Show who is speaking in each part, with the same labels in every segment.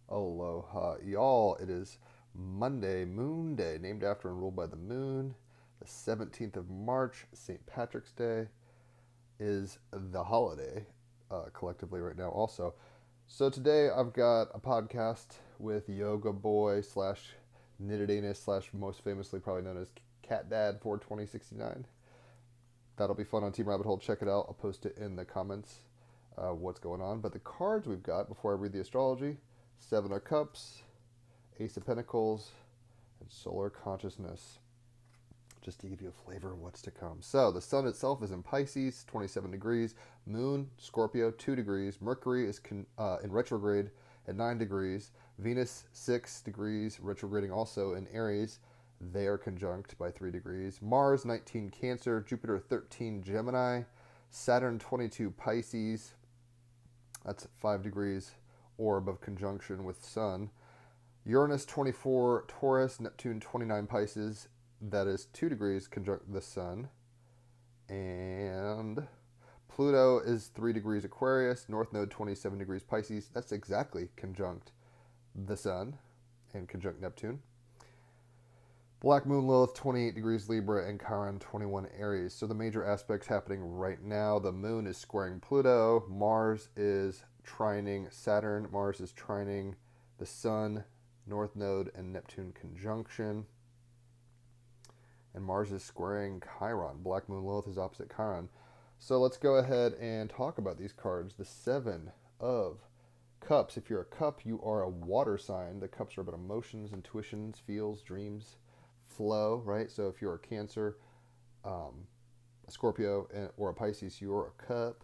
Speaker 1: Aloha, y'all. It is Monday, Moon Day, named after and ruled by the moon. The 17th of March, St. Patrick's Day, is the holiday collectively right now, also. So today I've got a podcast with Yoga Boy slash Nittedinus slash most famously probably known as Cat Dad 42069. That'll be fun on Team Rabbit Hole. Check it out. I'll post it in the comments what's going on. But the cards we've got before I read the astrology: Seven of Cups, Ace of Pentacles, and Solar Consciousness. Just to give you a flavor of what's to come. So the sun itself is in Pisces, 27 degrees. Moon, Scorpio, 2 degrees. Mercury is in retrograde at 9 degrees. Venus, 6 degrees, retrograding also in Aries. They are conjunct by 3 degrees. Mars, 19 Cancer. Jupiter, 13 Gemini. Saturn, 22 Pisces. That's 5 degrees orb of conjunction with Sun. Uranus, 24 Taurus. Neptune, 29 Pisces. That is 2 degrees conjunct the Sun. And Pluto is 3 degrees Aquarius. North Node, 27 degrees Pisces. That's exactly conjunct the Sun and conjunct Neptune. Black Moon Lilith, 28 degrees Libra, and Chiron, 21 Aries. So the major aspects happening right now: the Moon is squaring Pluto, Mars is trining Saturn, Mars is trining the Sun, North Node, and Neptune conjunction. And Mars is squaring Chiron. Black Moon Lilith is opposite Chiron. So let's go ahead and talk about these cards. The Seven of Cups. If you're a cup, you are a water sign. The cups are about emotions, intuitions, feels, dreams, flow, right? So if you're a Cancer, a Scorpio, or a Pisces, you're a cup.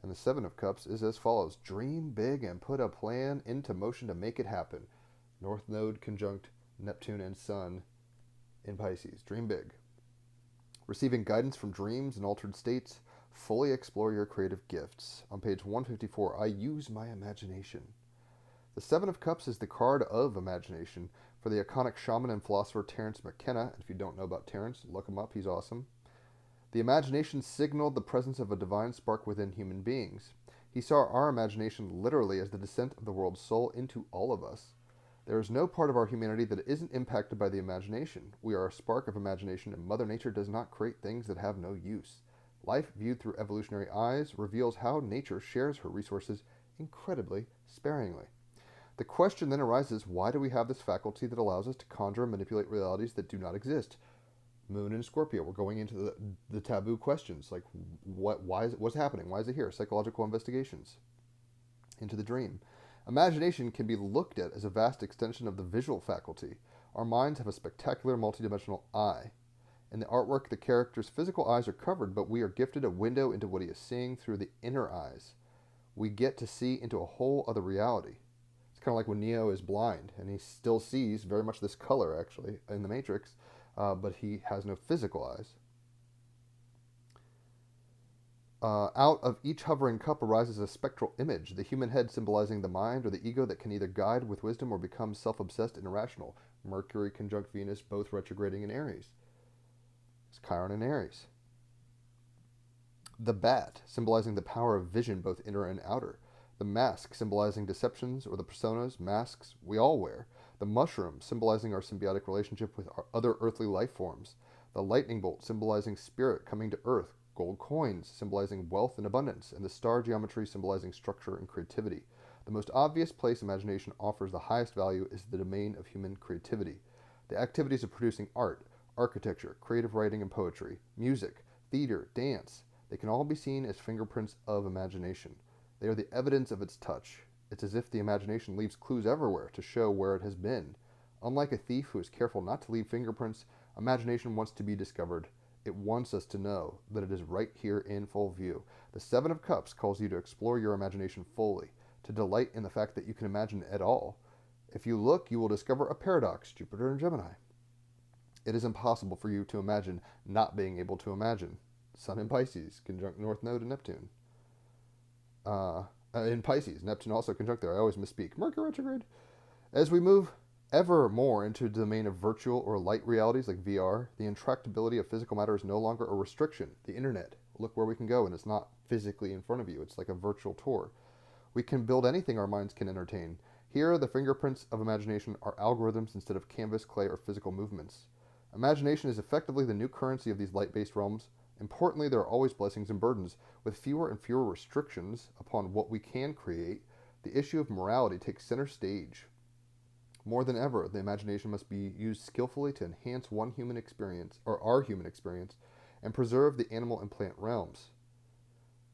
Speaker 1: And the Seven of Cups is as follows: dream big and put a plan into motion to make it happen. North Node conjunct Neptune and Sun in Pisces. Dream big. Receiving guidance from dreams and altered states. Fully explore your creative gifts. On page 154, I use my imagination. The Seven of Cups is the card of imagination for the iconic shaman and philosopher Terence McKenna. If you don't know about Terence, look him up. He's awesome. The imagination signaled the presence of a divine spark within human beings. He saw our imagination literally as the descent of the world's soul into all of us. There is no part of our humanity that isn't impacted by the imagination. We are a spark of imagination, and Mother Nature does not create things that have no use. Life viewed through evolutionary eyes reveals how nature shares her resources incredibly sparingly. The question then arises, why do we have this faculty that allows us to conjure and manipulate realities that do not exist? Moon and Scorpio, we're going into the taboo questions, like what's happening? Why is it here? Psychological investigations into the dream. Imagination can be looked at as a vast extension of the visual faculty. Our minds have a spectacular multidimensional eye. In the artwork, the character's physical eyes are covered, but we are gifted a window into what he is seeing through the inner eyes. We get to see into a whole other reality. It's kind of like when Neo is blind, and he still sees very much this color, actually, in the Matrix, but he has no physical eyes. Out of each hovering cup arises a spectral image, the human head symbolizing the mind or the ego that can either guide with wisdom or become self-obsessed and irrational. Mercury conjunct Venus, both retrograding in Aries. It's Chiron in Aries. The bat, symbolizing the power of vision, both inner and outer. The mask, symbolizing deceptions or the personas, masks we all wear. The mushroom, symbolizing our symbiotic relationship with our other earthly life forms. The lightning bolt, symbolizing spirit coming to earth. Gold coins, symbolizing wealth and abundance, and the star geometry symbolizing structure and creativity. The most obvious place imagination offers the highest value is the domain of human creativity. The activities of producing art, architecture, creative writing and poetry, music, theater, dance, they can all be seen as fingerprints of imagination. They are the evidence of its touch. It's as if the imagination leaves clues everywhere to show where it has been. Unlike a thief who is careful not to leave fingerprints, imagination wants to be discovered. It wants us to know that it is right here in full view. The Seven of Cups calls you to explore your imagination fully, to delight in the fact that you can imagine at all. If you look, you will discover a paradox, Jupiter and Gemini. It is impossible for you to imagine not being able to imagine. Sun in Pisces, conjunct North Node and Neptune. In Pisces, Neptune also conjunct there. I always misspeak. Mercury retrograde. As we move ever more into the domain of virtual or light realities like VR, the intractability of physical matter is no longer a restriction. The internet, look where we can go, and it's not physically in front of you. It's like a virtual tour. We can build anything our minds can entertain. Here, the fingerprints of imagination are algorithms instead of canvas, clay, or physical movements. Imagination is effectively the new currency of these light-based realms. Importantly, there are always blessings and burdens. With fewer and fewer restrictions upon what we can create, the issue of morality takes center stage. More than ever, the imagination must be used skillfully to enhance one human experience, or our human experience, and preserve the animal and plant realms.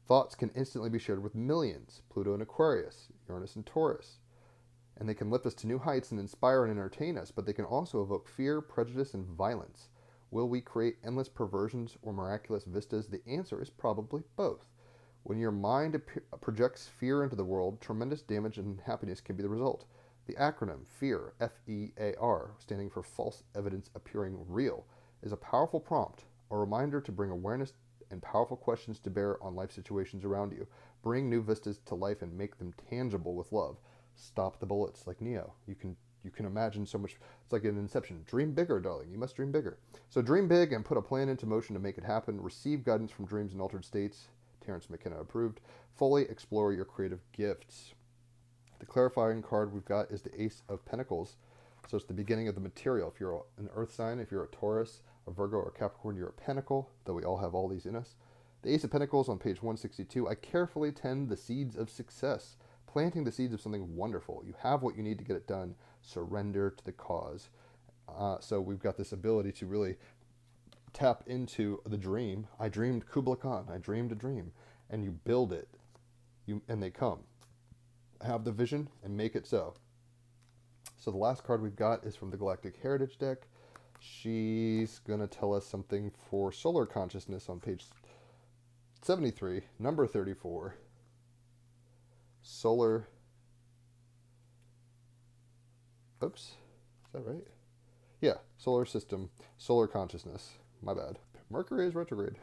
Speaker 1: Thoughts can instantly be shared with millions, Pluto and Aquarius, Uranus and Taurus, and they can lift us to new heights and inspire and entertain us, but they can also evoke fear, prejudice, and violence. Will we create endless perversions or miraculous vistas? The answer is probably both. When your mind projects fear into the world, tremendous damage and happiness can be the result. The acronym FEAR, F-E-A-R, standing for False Evidence Appearing Real, is a powerful prompt, a reminder to bring awareness and powerful questions to bear on life situations around you. Bring new vistas to life and make them tangible with love. Stop the bullets, like Neo. You can imagine so much. It's like an Inception. Dream bigger, darling. You must dream bigger. So dream big and put a plan into motion to make it happen. Receive guidance from dreams and altered states. Terrence McKenna approved. Fully explore your creative gifts. The clarifying card we've got is the Ace of Pentacles. So it's the beginning of the material. If you're an earth sign, if you're a Taurus, a Virgo, or a Capricorn, you're a Pentacle, though we all have all these in us. The Ace of Pentacles on page 162. I carefully tend the seeds of success, planting the seeds of something wonderful. You have what you need to get it done. Surrender to the cause. So we've got this ability to really tap into the dream. I dreamed Kubla Khan. I dreamed a dream. And you build it. And they come. Have the vision and make it so. So the last card we've got is from the Galactic Heritage deck. She's going to tell us something for solar consciousness on page 73, number 34. Solar. Oops. Is that right? Yeah. Solar system. Solar consciousness. My bad. Mercury is retrograde.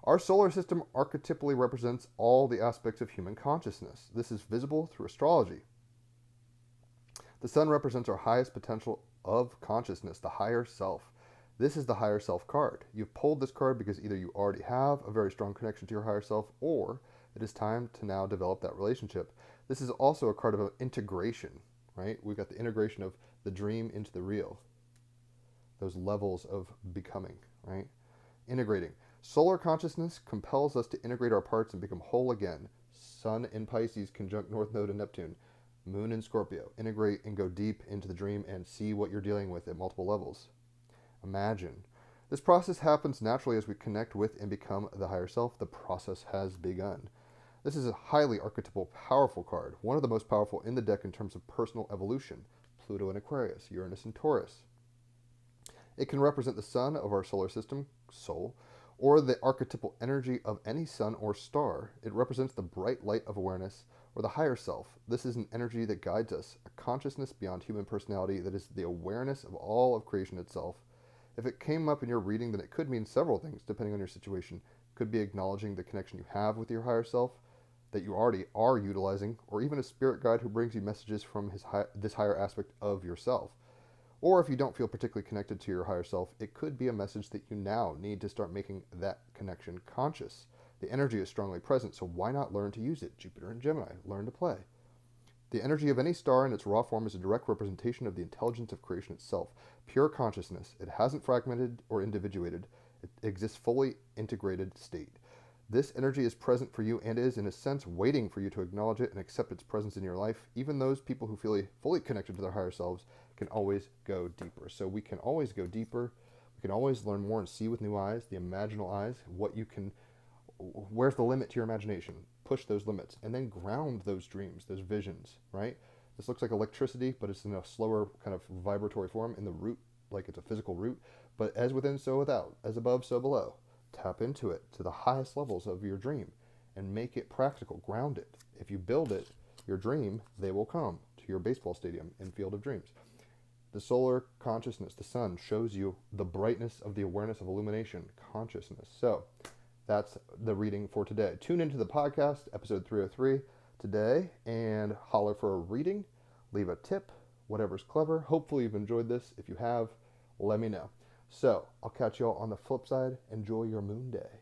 Speaker 1: Our solar system archetypally represents all the aspects of human consciousness. This is visible through astrology. The sun represents our highest potential of consciousness, the higher self. This is the higher self card. You've pulled this card because either you already have a very strong connection to your higher self, or it is time to now develop that relationship. This is also a card of integration, right? We've got the integration of the dream into the real. Those levels of becoming, right? Integrating. Solar consciousness compels us to integrate our parts and become whole again. Sun in Pisces conjunct North Node and Neptune. Moon in Scorpio. Integrate and go deep into the dream and see what you're dealing with at multiple levels. Imagine. This process happens naturally as we connect with and become the higher self. The process has begun. This is a highly archetypal, powerful card. One of the most powerful in the deck in terms of personal evolution. Pluto in Aquarius, Uranus in Taurus. It can represent the sun of our solar system, soul, or the archetypal energy of any sun or star. It represents the bright light of awareness, or the higher self. This is an energy that guides us, a consciousness beyond human personality that is the awareness of all of creation itself. If it came up in your reading, then it could mean several things, depending on your situation. It could be acknowledging the connection you have with your higher self, that you already are utilizing, or even a spirit guide who brings you messages from this higher aspect of yourself. Or if you don't feel particularly connected to your higher self, it could be a message that you now need to start making that connection conscious. The energy is strongly present, so why not learn to use it? Jupiter and Gemini, learn to play. The energy of any star in its raw form is a direct representation of the intelligence of creation itself. Pure consciousness. It hasn't fragmented or individuated. It exists fully integrated state. This energy is present for you and is, in a sense, waiting for you to acknowledge it and accept its presence in your life. Even those people who feel fully connected to their higher selves can always go deeper. So we can always go deeper. We can always learn more and see with new eyes, the imaginal eyes, where's the limit to your imagination? Push those limits and then ground those dreams, those visions, right? This looks like electricity, but it's in a slower kind of vibratory form in the root, like it's a physical root. But as within, so without. As above, so below. Tap into it to the highest levels of your dream and make it practical. Ground it. If you build it, your dream, they will come to your baseball stadium in Field of Dreams. The solar consciousness, the sun, shows you the brightness of the awareness of illumination, consciousness. So that's the reading for today. Tune into the podcast, episode 303 today, and holler for a reading. Leave a tip, whatever's clever. Hopefully you've enjoyed this. If you have, let me know. So I'll catch you all on the flip side. Enjoy your moon day.